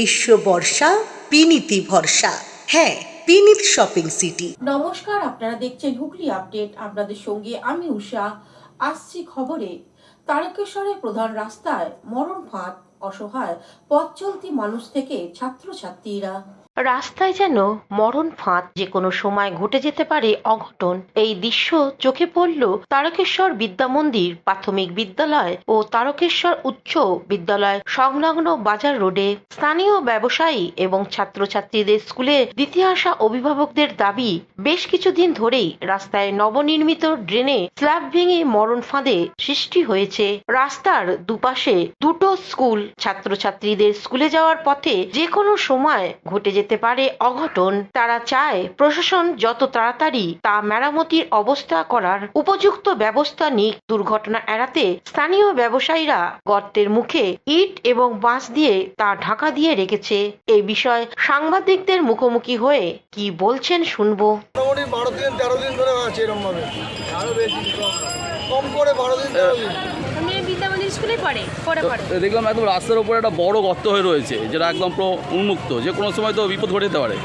গ্রীষ্ম বর্ষা পিনিতি ভরসা। হ্যাঁ, পিনিত শপিং সিটি। নমস্কার, আপনারা দেখছেন হুগলি আপডেট। আপনাদের সঙ্গে আমি উষা। আসছি খবরে। তারকেশ্বরের প্রধান রাস্তায় মরণ ফাঁদ, অসহায় পথ চলতি মানুষ থেকে ছাত্রছাত্রীরা। রাস্তায় যেন মরণ ফাঁদ, যে কোনো সময় ঘটে যেতে পারে অঘটন। এই দৃশ্য চোখে পড়ল তারকেশ্বর বিদ্যা মন্দির প্রাথমিক বিদ্যালয় ও তারকেশ্বর উচ্চ বিদ্যালয় সংলগ্ন বাজার রোডে। স্থানীয় ব্যবসায়ী এবং ছাত্রছাত্রীদের স্কুলে দিতে আসা অভিভাবকদের দাবি, বেশ কিছুদিন ধরেই রাস্তায় নবনির্মিত ড্রেনে স্ল্যাব ভেঙে মরণ ফাঁদে সৃষ্টি হয়েছে। রাস্তার দুপাশে দুটো স্কুল, ছাত্রছাত্রীদের স্কুলে যাওয়ার পথে যে কোনো সময় ঘটে যেতে পারে অঘটন। তারা চায় প্রশাসন যত তাড়াতাড়ি তা মেরামতির অবস্থা করার উপযুক্ত ব্যবস্থা নিক। দুর্ঘটনা এড়াতে স্থানীয় ব্যবসায়ীরা গর্তের মুখে ইট এবং বাঁশ দিয়ে তা ঢাকা দিয়ে রেখেছে। এই বিষয়ে সাংবাদিকদের মুখোমুখি হয়ে কি বলছেন শুনবো। মোটামুটি 12 দিন 13 দিন ধরে আছে এরকম ভাবে, আরো বেশি কম করে 12 দিন 13 দিন। আমি বিদ্যা মন্দির স্কুলে পড়ে দেখলাম একদম রাস্তার উপরে একটা বড় গর্ত হয়ে রয়েছে, যেটা একদম পুরো উন্মুক্ত, যে কোনো সময় তো বিপদ ঘটে যেতে পারে।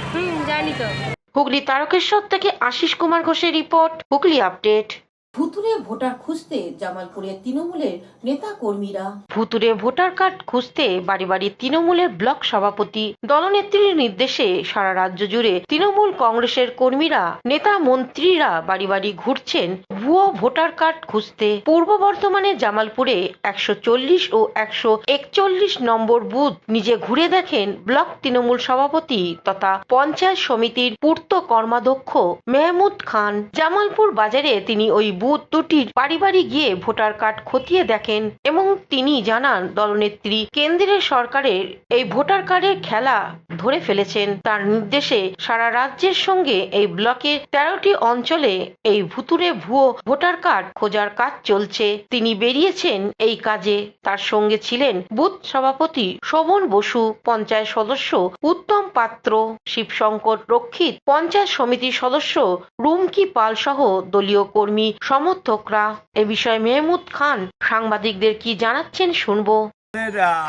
জানি তো। হুগলি তারকেশ্বর থেকে আশিস কুমার ঘোষের রিপোর্ট, হুগলি আপডেট। ভুতুরে ভোটার খুঁজতে জামালপুরের তৃণমূলের নেতা কর্মীরা। ভুতুরে ভোটার কার্ড খুঁজতে বাড়ি বাড়ি তৃণমূলের ব্লক সভাপতি দলনেত্রীর নির্দেশে সারা রাজ্য জুড়ে তৃণমূল কংগ্রেসের কর্মীরা, নেতা মন্ত্রীরা বাড়ি বাড়ি ঘুরছেন ভুয়ো ভোটার কার্ড খুঁজতে। পূর্ব বর্ধমানে জামালপুরে 140 ও 141 নম্বর বুথ নিজে ঘুরে দেখেন ব্লক তৃণমূল সভাপতি তথা পঞ্চায়েত সমিতির পূর্ত কর্মাধ্যক্ষ মেহমুদ খান। জামালপুর বাজারে তিনি ওই বুথ দুটির বাড়ি বাড়ি গিয়ে ভোটার কার্ড খতিয়ে দেখেন এবং তিনি জানান, দলনেত্রী কেন্দ্রের সরকারের এই ভোটার কার্ডের খেলা ধরে ফেলেছেন। তার নির্দেশে সারা রাজ্যের সঙ্গে এই ব্লকের 13টি অঞ্চলে এই ভুতুরে ভুয়ো ভোটার কার্ড খোঁজার কাজ চলছে। তিনি বেরিয়েছেন এই কাজে। তার সঙ্গে ছিলেন বুথ সভাপতি শোভন বসু, পঞ্চায়েত সদস্য উত্তম পাত্র, শিবশঙ্কর রক্ষিত, পঞ্চায়েত সমিতির সদস্য রুমকি পাল সহ দলীয় কর্মী সমর্থকরা। এ বিষয়ে মেহমুদ খান সাংবাদিকদের কি জানাচ্ছেন শুনবো।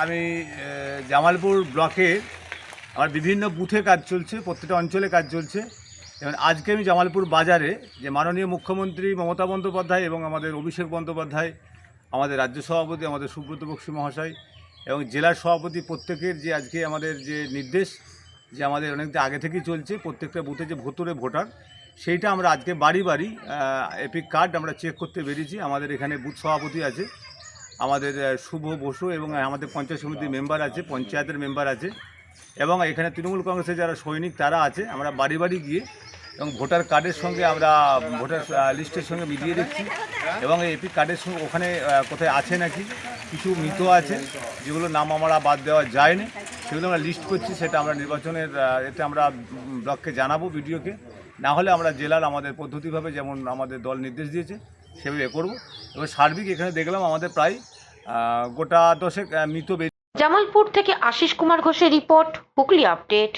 আমি জামালপুর ব্লকে আমার বিভিন্ন বুথে কাজ চলছে, প্রত্যেকটা অঞ্চলে কাজ চলছে। এবং আজকে আমি জামালপুর বাজারে যে মাননীয় মুখ্যমন্ত্রী মমতা বন্দ্যোপাধ্যায় এবং আমাদের অভিষেক বন্দ্যোপাধ্যায়, আমাদের রাজ্য সভাপতি আমাদের সুব্রত বক্সী মহাশয় এবং জেলার সভাপতি প্রত্যেকের যে আজকে আমাদের যে নির্দেশ, যে আমাদের অনেকটা আগে থেকেই চলছে প্রত্যেকটা বুথে যে ভুতুরে ভোটার, সেইটা আমরা আজকে বাড়ি বাড়ি এপিক কার্ড আমরা চেক করতে বেরিয়েছি। আমাদের এখানে বুথ সভাপতি আছে, আমাদের শুভ বসু এবং আমাদের পঞ্চায়েত সমিতির মেম্বার আছে, পঞ্চায়েতের মেম্বার আছে এবং এখানে তৃণমূল কংগ্রেসের যারা সৈনিক তারা আছে। আমরা বাড়ি বাড়ি গিয়ে এবং ভোটার কার্ডের সঙ্গে আমরা ভোটার লিস্টের সঙ্গে মিলিয়ে দিচ্ছি এবং এই এপিক কার্ডের সঙ্গে ওখানে কোথায় আছে নাকি কিছু মৃত আছে যেগুলো নাম আমরা বাদ দেওয়া যায়নি, সেগুলো আমরা লিস্ট করছি। সেটা আমরা নির্বাচনের এতে আমরা ব্লককে জানাবো, ভিডিওকে। না হলে আমরা জেলার আমাদের পদ্ধতিভাবে যেমন আমাদের দল নির্দেশ দিয়েছে সেভাবে করবো। এবার সার্বিক এখানে দেখলাম আমাদের প্রায় গোটা 10 মৃত। জামালপুর থেকে আশিস কুমার ঘোষের রিপোর্ট, হুগলি আপডেট।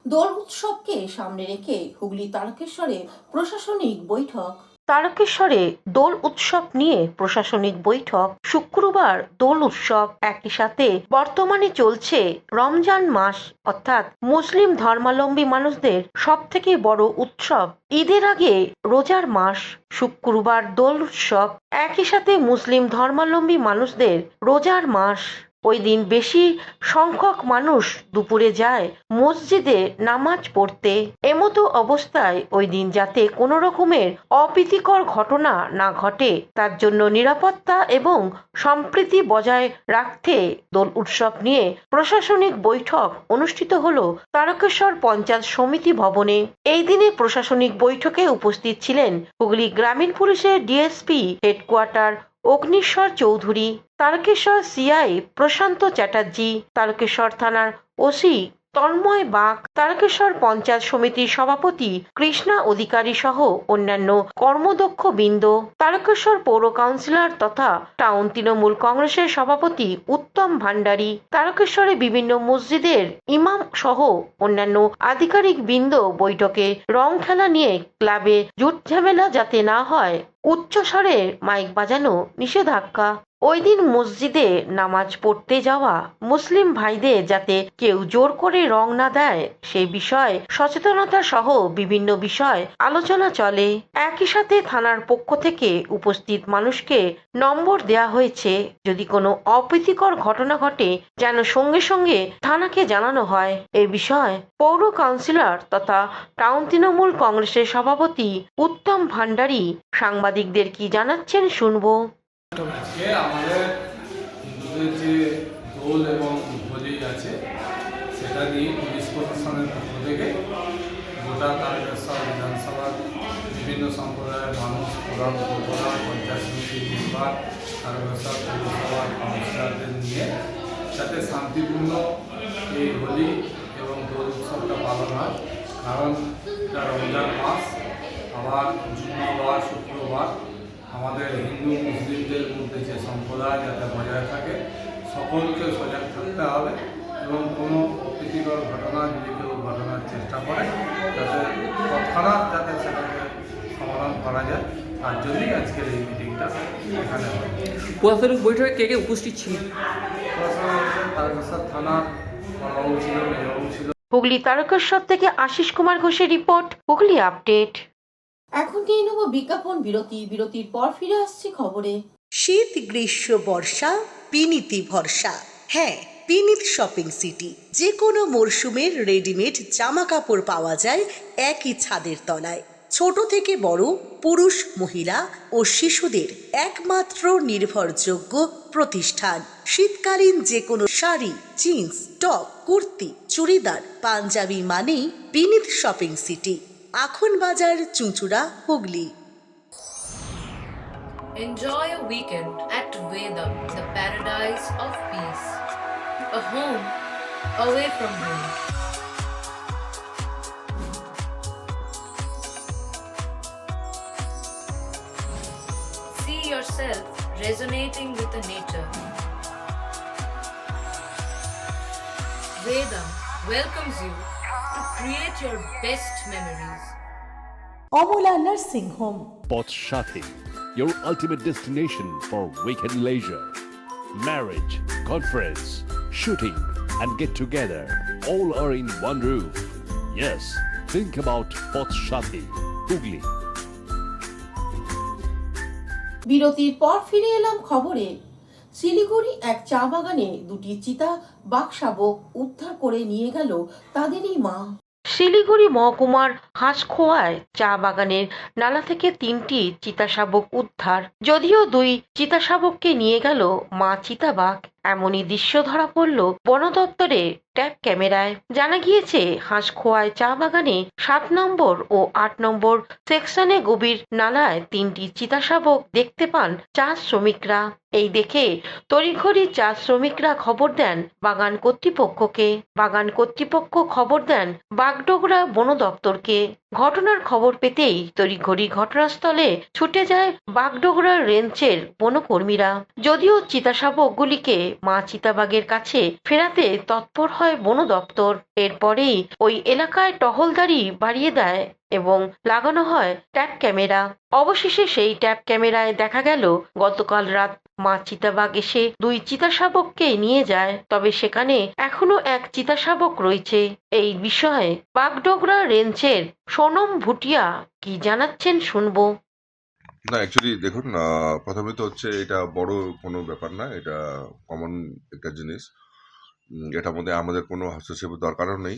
দোল উৎসবকে সামনে রেখে হুগলি তারকেশ্বরে প্রশাসনিক বৈঠক। তারকেশ্বরে দোল উৎসব নিয়ে প্রশাসনিক বৈঠক। শুক্রবার দোল উৎসব, একই সাথে বর্তমানে চলছে রমজান মাস, অর্থাৎ মুসলিম ধর্মাবলম্বী মানুষদের সব থেকে বড় উৎসব। ঈদের আগে রোজার মাস, শুক্রবার দোল উৎসব, একই সাথে মুসলিম ধর্মাবলম্বী মানুষদের রোজার মাস। ওই দিন বেশি সংখ্যক মানুষ দুপুরে যায় মসজিদে নামাজ পড়তে। এমতো অবস্থায় ওই দিন যাতে কোনো রকমের অপ্রীতিকর ঘটনা না ঘটে, তার জন্য নিরাপত্তা এবং সম্প্রীতি বজায় রাখতে দোল উৎসব নিয়ে প্রশাসনিক বৈঠক অনুষ্ঠিত হলো তারকেশ্বর পঞ্চায়েত সমিতি ভবনে। এই দিনে প্রশাসনিক বৈঠকে উপস্থিত ছিলেন হুগলি গ্রামীণ পুলিশের DSP headquarter Agnishwar Chowdhury, Tarakeswar CI Prashanta Chatterjee, Tarakeswar থানার ওসি তন্ময় বাগ, তারকেশ্বর পঞ্চায়েত সমিতির সভাপতি কৃষ্ণা অধিকারী সহ অন্যান্য কর্মদক্ষ বৃন্দ, তারকেশ্বর পৌর কাউন্সিলর তথা টাউন তৃণমূল কংগ্রেসের সভাপতি উত্তম ভান্ডারী, তারকেশ্বরে বিভিন্ন মসজিদের ইমাম সহ অন্যান্য আধিকারিক বৃন্দ বৈঠকে রং খেলা নিয়ে ক্লাবে জুট ঝামেলা যাতে না হয় উচ্চস্বরে মাইক বাজানো নিষেধাজ্ঞা। ওই দিন মসজিদে নামাজ পড়তে যাওয়া মুসলিম ভাইদের যাতে কেউ জোর করে রং না দেয় সেই বিষয়ে সচেতনতা সহ বিভিন্ন বিষয় আলোচনা চলে। একই সাথে থানার পক্ষ থেকে উপস্থিত মানুষকে নম্বর দেয়া হয়েছে, যদি কোনো অপ্রীতিকর ঘটনা ঘটে যেন সঙ্গে সঙ্গে থানাকে জানানো হয়। এ বিষয়ে পৌর কাউন্সিলর তথা টাউন তৃণমূল কংগ্রেসের সভাপতি উত্তম ভান্ডারী সাংবাদিকদের কি জানাচ্ছেন শুনবো। আজকে আমাদের হিন্দুদের যে দোল এবং হোলি আছে সেটা নিয়ে পুলিশ প্রশাসনের পক্ষ থেকে গোটা তারকেশ্বর বিধানসভার বিভিন্ন সম্প্রদায়ের মানুষ, প্রধান উপপ্রধান, পঞ্চায়েত সমিতির মেম্বার, তারকেশ্বর পৌরসভার কাউন্সিলরদের নিয়ে যাতে শান্তিপূর্ণ এই হোলি এবং দোল উৎসবটা পালন হয়। কারণ এটা রমজান মাস, আবার জুম্মাবার, শুক্রবার আমাদের হিন্দু মুসলিমদের মধ্যে যে সম্প্রদায় যাতে বজায় থাকে, সকলকে সজাগ থাকতে হবে এবং কোনো অপ্রীতিকর ঘটনা যদি কেউ ঘটনার চেষ্টা করে যাতে তৎক্ষণাৎ যাতে সেটাকে সমাধান করা যায়, তার জন্যই আজকের এই মিটিংটা এখানে হয়। প্রশাসনিক বৈঠকে কে কে উপস্থিত ছিলেন? তারকেশ্বর থানার বড়বাবু ছিল, মেজবাবু ছিল। হুগলি তারকেশ্বর থেকে আশিস কুমার ঘোষের রিপোর্ট, হুগলি আপডেট। এখন নিয়ে নেব বিজ্ঞাপন বিরতি। বিরতির পর ফিরে আসছি খবরে। শীত, গ্রীষ্ম, বর্ষা পিনিতি ভরসা। হ্যাঁ, পিনিত শপিং সিটি। যে কোনো মরশুমের রেডিমেড জামা কাপড় পাওয়া যায় একই ছাদের তলায়। ছোট থেকে বড়, পুরুষ, মহিলা ও শিশুদের একমাত্র নির্ভরযোগ্য প্রতিষ্ঠান। শীতকালীন যে কোনো শাড়ি, জিন্স, টপ, কুর্তি, চুড়িদার, পাঞ্জাবি মানেই পিনিত শপিং সিটি। আখন বাজার, চুঁচুড়া, Hooghly. Enjoy a weekend at Vedam, the paradise of peace. A home away from home. See yourself resonating with the nature. Vedam welcomes you to create your best memories. Amala nursing home. Potshati, your ultimate destination for weekend leisure. Marriage, conference, shooting, and get together all are in one roof. Yes, think about Potshati, Hugli. বিরতির পর ফিরে এলাম খবরে। শিলিগুড়ি এক চা বাগানে দুটি চিতা বাঘশাবক উদ্ধার করে নিয়ে গেল তাদেরই মা। শিলিগুড়ি মহকুমার হাঁসখোয়ায় চা বাগানের নালা থেকে 3টি চিতাশাবক উদ্ধার। যদিও 2 চিতাশাবককে নিয়ে গেল মা চিতাবাঘ, এমনই দৃশ্য ধরা পড়ল বন দপ্তরের ট্যাব ক্যামেরায়। জানা গিয়েছে, হাঁসখোয়ায় চা বাগানে 7 নম্বর ও 8 নম্বর সেকশনে গভীর নালায় 3টি চিতাশাবক দেখতে পান চা শ্রমিকরা। এই দেখে তড়িঘড়ি চা শ্রমিকরা খবর দেন বাগান কর্তৃপক্ষকে। বাগান কর্তৃপক্ষ খবর দেন বাগডোগরা বন দপ্তরকে। ঘটনার খবর পেতেই তড়িঘড়ি ঘটনাস্থলে ছুটে যায় বাগডোগরা রেঞ্জের বনকর্মীরা। যদিও চিতাশাবকগুলিকে মা চিতাবাঘের কাছে ফেরাতে তৎপর হয় বন দপ্তর। এরপরেই ওই এলাকায় টহলদারি বাড়িয়ে দেয় এবং লাগানো হয় ট্যাব ক্যামেরা। অবশেষে সেই ট্যাব ক্যামেরায় দেখা গেল গতকাল রাত মা চিতাবাঘ এসে 2 চিতাশাবককে নিয়ে যায়, তবে সেখানে এখনো এক চিতাশাবক রয়েছে। এই বিষয়ে বাগডোগরা রেঞ্জের সোনম ভুটিয়া কি জানাচ্ছেন শুনবো। না, অ্যাকচুয়ালি দেখুন, প্রথমে তো হচ্ছে এটা বড় কোনো ব্যাপার না, এটা কমন একটা জিনিস। এটার মধ্যে আমাদের কোনো হস্তক্ষেপের দরকারও নেই।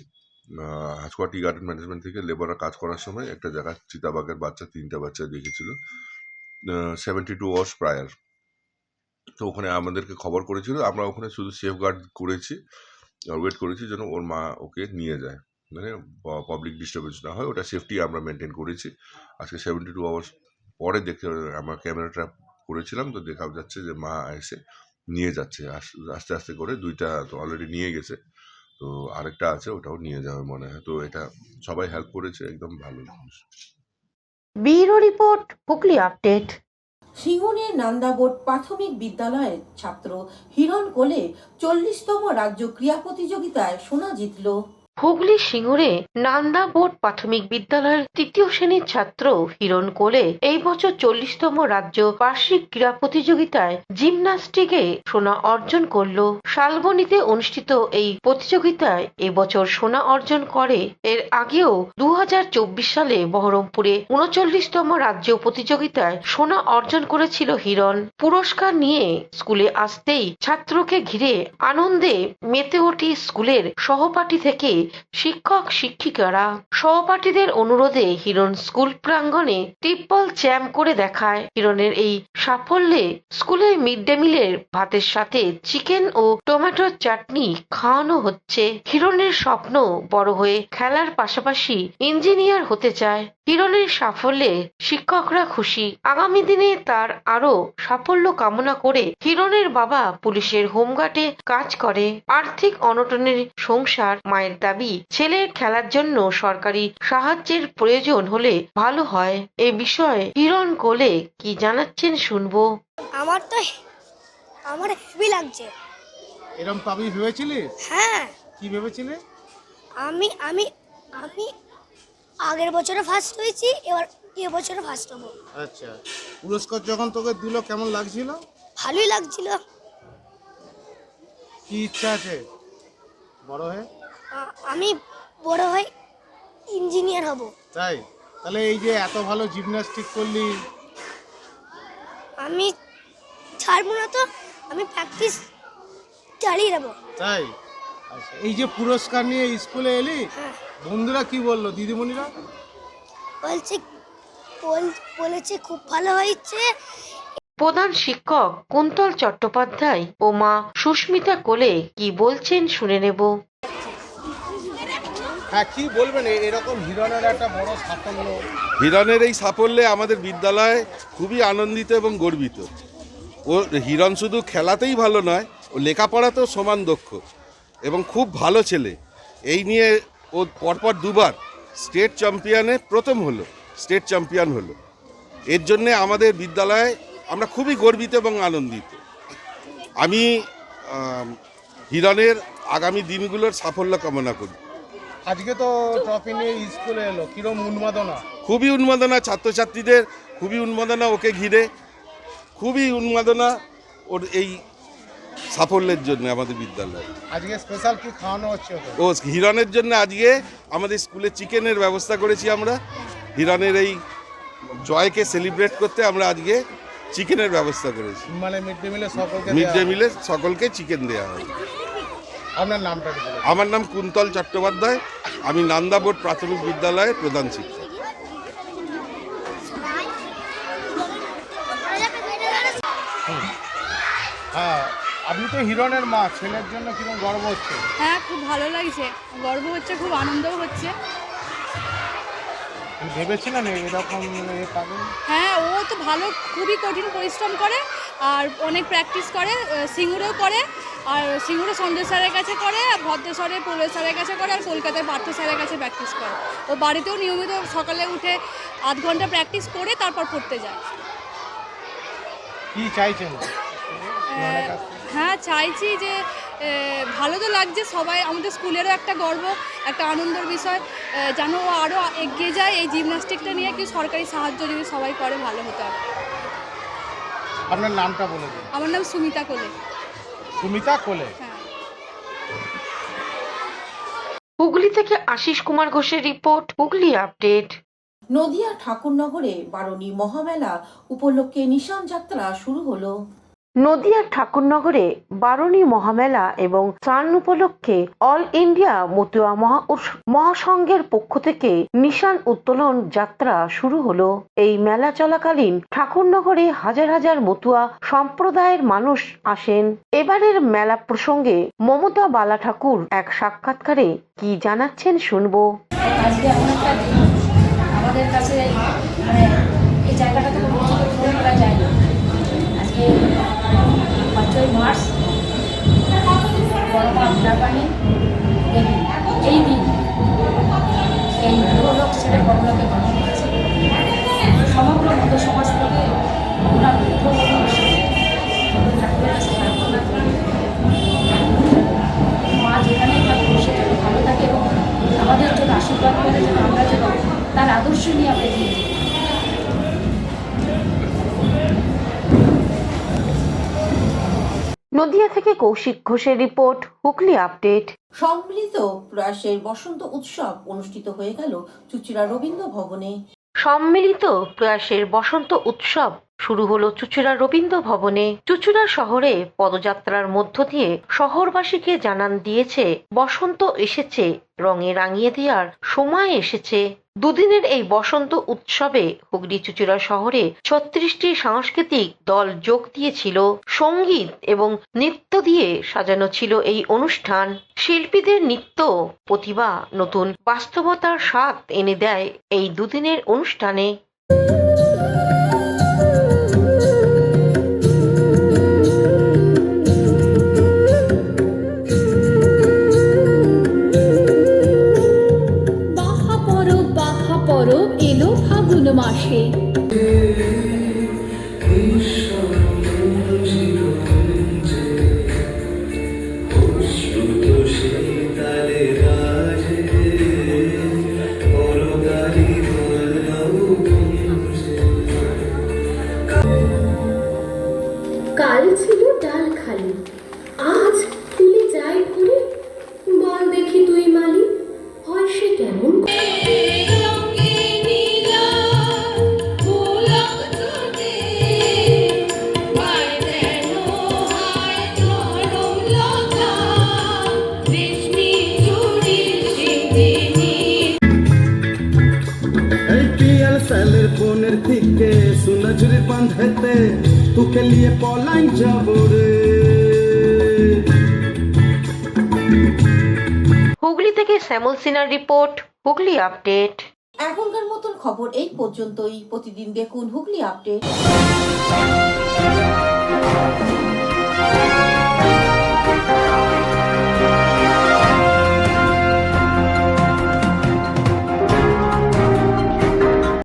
হাঁসখোয়া টি গার্ডেন ম্যানেজমেন্ট থেকে লেবাররা কাজ করার সময় একটা জায়গায় চিতাবাঘের বাচ্চা 3টা বাচ্চা দেখেছিল 72 আওয়ার্স প্রায়ার। তো ওখানে আমাদেরকে খবর করেছিল, আমরা ওখানে শুধু সেফ গার্ড করেছি আর ওয়েট করেছি যেন ওর মা ওকে নিয়ে যায়, মানে পাবলিক ডিস্টার্বেন্স না হয়, ওটা সেফটি আমরা মেনটেন করেছি। আজকে 72 আওয়ার্স পরে দেখতে আমরা ক্যামেরাটা করেছিলাম, তো দেখা যাচ্ছে যে মা এসে নিয়ে যাচ্ছে আস্তে আস্তে করে। 2টা তো অলরেডি নিয়ে গেছে, তো আরেকটা আছে, ওটাও নিয়ে যাবে মনে হয়। তো এটা সবাই হেল্প করেছে, একদম ভালো জিনিস। Bureau report, Hooghly update. সিঙ্গুরের নান্দাবোর্ড প্রাথমিক বিদ্যালয়ের ছাত্র হিরণ কোলে 40তম রাজ্য ক্রীড়া প্রতিযোগিতায় সোনা জিতল। হুগলি সিঙ্গুরে নান্দা বোর্ড প্রাথমিক বিদ্যালয়ের তৃতীয় শ্রেণীর ছাত্র হিরণ কোলে এই বছর 40তম রাজ্য বার্ষিক ক্রীড়া প্রতিযোগিতায় জিমন্যাস্টিকে সোনা অর্জন করল। শালবনীতে অনুষ্ঠিত এই প্রতিযোগিতায় এবছর সোনা অর্জন করে। এর আগেও 2024 সালে বহরমপুরে 39তম রাজ্য প্রতিযোগিতায় সোনা অর্জন করেছিল হিরণ। পুরস্কার নিয়ে স্কুলে আসতেই ছাত্রকে ঘিরে আনন্দে মেতে ওঠে স্কুলের সহপাঠী থেকে শিক্ষক শিক্ষিকারা। সহপাঠীদের অনুরোধে হিরণ স্কুল প্রাঙ্গণে টিপ্পল চ্যাম্প করে দেখায়। হিরণের এই সাফল্যে স্কুলে মিড ডে মিলের ভাতের সাথে চিকেন ও টমেটোর চাটনি খাওয়ানো হচ্ছে। হিরণের স্বপ্ন বড় হয়ে খেলার পাশাপাশি ইঞ্জিনিয়ার হতে চায়। হিরণের সাফল্যে শিক্ষকরা খুশি। আগামী দিনে তার আরো সাফল্য কামনা করে হিরণের বাবা পুলিশের হোমগার্ডে কাজ করে। আর্থিক অনটনের সংসার। মায়ের দাবি ছেলের খেলার জন্য সরকারি সাহায্যের প্রয়োজন হলে ভালো হয়। এ বিষয়ে হিরণ কোলে কি জানাচ্ছেন শুনবো। আমার হেভি লাগছে। এরকম পাবি ভেবেছিলি? হ্যাঁ। কি ভেবেছিলে? আমি আমি আমি আগের বছরে ফার্স্ট হয়েছি, এবার এবছরে ফার্স্ট হবো। আচ্ছা, পুরস্কার যখন তোকে দিল কেমন লাগছিল? ভালোই লাগছিল। কি ইচ্ছা আছে বড় হয়ে? আমি বড় হয়ে ইঞ্জিনিয়ার হব। তাই? তাহলে এই যে এত ভালো জিমন্যাস্টিক করলি, আমি ছাড়বো না, তো আমি প্র্যাকটিস চালিয়ে যাবো। তাই? আচ্ছা, এই যে পুরস্কার নিয়ে স্কুলে এলি, বন্ধুরা কি বললো, দিদিমণিরা? বলেছে খুব ভালো হয়েছে। প্রধান শিক্ষক কুন্তল চট্টোপাধ্যায় ও মা সুস্মিতা কোলে কি বলছেন শুনে নেব। হ্যাঁ, কি বলবেন এরকম হিরণের একটা বড় সাফল্য? হিরণের এই সাফল্যে আমাদের বিদ্যালয় খুবই আনন্দিত এবং গর্বিত। ও হিরণ শুধু খেলাতেই ভালো নয়, ও লেখাপড়াতেও সমান দক্ষ এবং খুব ভালো ছেলে। এই নিয়ে ও পরপর দুবার স্টেট চ্যাম্পিয়ন হলো। এর জন্যে আমাদের বিদ্যালয়ে আমরা খুবই গর্বিত এবং আনন্দিত। আমি হিরণের আগামী দিনগুলোর সাফল্য কামনা করি। আজকে তো ট্রফি নিয়ে স্কুলে এলো, কিরম উন্মাদনা? খুবই উন্মাদনা, ছাত্রছাত্রীদের খুবই উন্মাদনা, ওকে ঘিরে খুবই উন্মাদনা ওর এই সাফল্যের জন্য আমাদের বিদ্যালয়ে। আজকে স্পেশাল কি খাওয়ানো হচ্ছে? ও হিরণের জন্য আজকে আমাদের স্কুলে চিকেনের ব্যবস্থা করেছি আমরা। হিরণের এই জয়কে সেলিব্রেট করতে আমরা আজকে চিকেনের ব্যবস্থা করেছি। মানে মিড ডে মিলে সকলকে চিকেন দেওয়া হয়। আপনার নামটা? আমার নাম কুন্তল চট্টোপাধ্যায়, আমি নান্দা বোর্ড প্রাথমিক বিদ্যালয়ের প্রধান শিক্ষক। হ্যাঁ, আপনি তো হিরণের মা, ছেলের জন্য কিরকম গর্ব হচ্ছে? হ্যাঁ, খুব ভালো লাগছে, গর্ব হচ্ছে, খুব আনন্দও হচ্ছে। ভেবেছিলেন এরকম পাবেন? হ্যাঁ, ও তো ভালো, খুবই কঠিন পরিশ্রম করে আর অনেক প্র্যাকটিস করে, সিঙ্গুরেও করে, আর সিঙ্গুরে সঞ্জয় স্যারের কাছে করে, ভদ্রেশ্বরে পৌলেশ স্যারের কাছে করে, আর কলকাতায় পার্থ স্যারের কাছে প্র্যাকটিস করে। ও বাড়িতেও নিয়মিত সকালে উঠে আধ ঘন্টা প্র্যাকটিস করে তারপর পড়তে যায়। কি চাইছেন? হ্যাঁ, চাইছি যে ভালো তো লাগছে, সবাই আমাদের স্কুলেরও একটা গর্ব, একটা আনন্দের বিষয়, যেন ও আরও এগিয়ে যায় এই জিমন্যাস্টিকটা নিয়ে। কি সরকারি সাহায্য যদি সবাই করে ভালো হতে হবে। আপনার নামটা বলে দিন। আমার নাম সুমিতা কোলে। সুমিতা কোলে? হ্যাঁ। হুগলি থেকে আশিস কুমার ঘোষের রিপোর্ট, হুগলি আপডেট। নদিয়া ঠাকুরনগরে বারণী মহামেলা উপলক্ষে নিশান যাত্রা শুরু হলো। নদিয়ার ঠাকুরনগরে বারণী মহামেলা এবং ত্রাণ উপলক্ষে অল ইন্ডিয়া মতুয়া মহাসংঘের পক্ষ থেকে নিশান উত্তোলন যাত্রা শুরু হলো। এই মেলা চলাকালীন ঠাকুরনগরে হাজার হাজার মতুয়া সম্প্রদায়ের মানুষ আসেন। এবারের মেলা প্রসঙ্গে মমতা বালা ঠাকুর এক সাক্ষাৎকারে কি জানাচ্ছেন শুনবো। আজকে আমাদের কাছে এই জায়গাটা তো করা যায় না। আজকে 5ই মার্চ বড় মা বিনাপানি দেবী, এই দিন এই লোক ছেড়ে বড়লোকে গঠন করেছে। সমগ্র মধ্য সমাজ থেকে ওনার ঠাকুরের কাছে প্রার্থনা করি মা যেখানেই থাকুক সেখানে ভালো থাকে এবং করে যেন আমরা যেন তার আদর্শ নিয়ে আমরা এগিয়ে যাই। নদিয়া থেকে কৌশিক ঘোষের রিপোর্ট, হুগলি আপডেট। সম্মিলিত প্রয়াসের বসন্ত উৎসব অনুষ্ঠিত হয়ে গেল চুঁচুড়া রবীন্দ্র ভবনে। সম্মিলিত প্রয়াসের বসন্ত উৎসব শুরু হলো চুঁচুড়া রবীন্দ্র ভবনে। চুঁচুড়া শহরে পদযাত্রার মধ্য দিয়ে শহরবাসীকে জানান দিয়েছে বসন্ত এসেছে, রঙে রাঙিয়ে দেওয়ার সময় এসেছে। দুদিনের এই বসন্ত উৎসবে হুগলি চুঁচুড়া শহরে 36টি সাংস্কৃতিক দল যোগ দিয়েছিল। সঙ্গীত এবং নৃত্য দিয়ে সাজানো ছিল এই অনুষ্ঠান। শিল্পীদের নৃত্য প্রতিভা নতুন বাস্তবতার স্বাদ এনে দেয় এই দুদিনের অনুষ্ঠানে। পরব এলো ফাগুন মাসে, কাল ছিল ডাল খালি, আজ তুলে যাই ঘুরে, বল দেখি তুই মালি হয় সে কেমন। ফোনের থেকে সুনজরে বাঁধতে তোকে নিয়ে পলাই যাব রে। হুগলি থেকে শ্যামল সিনহার রিপোর্ট, হুগলি আপডেট। এখনকার মতন খবর এই পর্যন্তই। প্রতিদিন দেখুন হুগলি আপডেট।